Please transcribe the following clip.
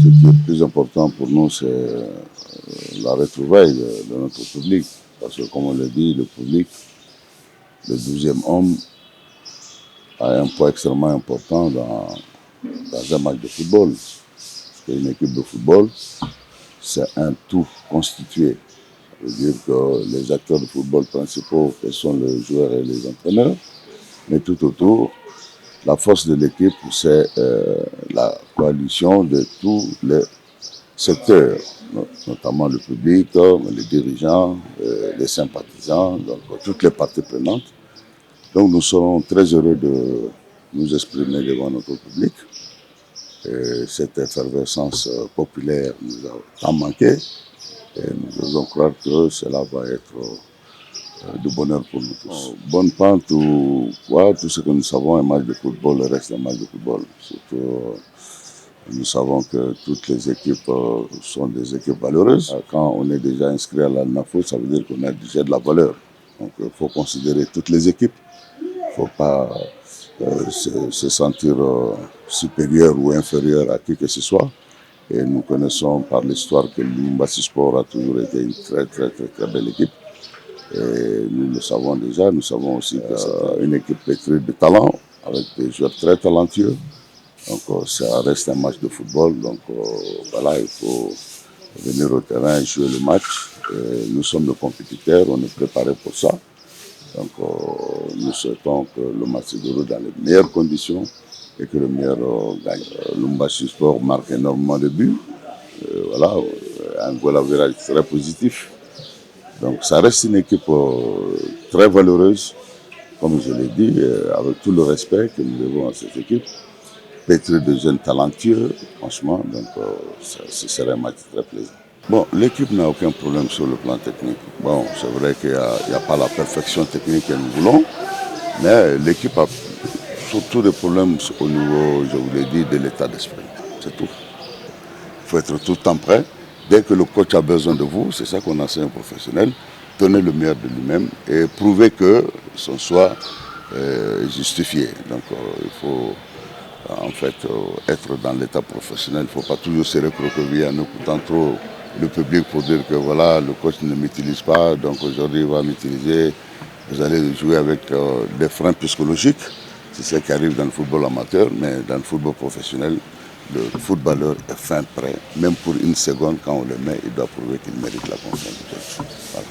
Ce qui est plus important pour nous, c'est la retrouvaille de notre public. Parce que, comme on le dit, le public, le 12e homme, a un poids extrêmement important dans un match de football. Parce qu'une équipe de football, c'est un tout constitué. Ça veut dire que les acteurs de football principaux, ce sont les joueurs et les entraîneurs, mais tout autour, la force de l'équipe, c'est la coalition de tous les secteurs, notamment le public, les dirigeants, les sympathisants, donc toutes les parties prenantes. Donc nous serons très heureux de nous exprimer devant notre public. Et cette effervescence populaire nous a tant manqué et nous osons croire que cela va être de bonheur pour nous tous. Bonne pente ou quoi, tout ce que nous savons, un match de football reste un match de football. Surtout, nous savons que toutes les équipes sont des équipes valeureuses. Quand on est déjà inscrit à la NAFO, ça veut dire qu'on a déjà de la valeur. Donc il faut considérer toutes les équipes. Il ne faut pas se sentir supérieur ou inférieur à qui que ce soit. Et nous connaissons par l'histoire que Lumbasi Sport a toujours été une très belle équipe. Et nous le savons déjà, nous savons aussi que c'est une équipe pétrie de talent, avec des joueurs très talentueux. Donc ça reste un match de football, donc voilà, il faut venir au terrain et jouer le match. Et nous sommes des compétiteurs, on est préparés pour ça. Donc nous souhaitons que le match se déroule dans les meilleures conditions et que le meilleur gagne. Lumbasi Sport marque énormément de buts, voilà, un goal average très positif. Donc ça reste une équipe très valeureuse, comme je l'ai dit, avec tout le respect que nous devons à cette équipe, pétrie de jeunes talentueux, franchement, donc ce serait un match très plaisant. Bon, l'équipe n'a aucun problème sur le plan technique. Bon, c'est vrai qu'il n'y a pas la perfection technique que nous voulons, mais l'équipe a surtout des problèmes au niveau, je vous l'ai dit, de l'état d'esprit. C'est tout. Il faut être tout le temps prêt. Dès que le coach a besoin de vous, c'est ça qu'on enseigne aux professionnels, donner le meilleur de lui-même et prouver que son choix est justifié. Donc il faut en fait être dans l'état professionnel. Il ne faut pas toujours se recroqueviller en écoutant trop le public pour dire que voilà, le coach ne m'utilise pas, donc aujourd'hui il va m'utiliser. Vous allez jouer avec des freins psychologiques. C'est ce qui arrive dans le football amateur, mais dans le football professionnel, le footballeur est fin prêt. Même pour une seconde, quand on le met, il doit prouver qu'il mérite la confiance du coach. Voilà.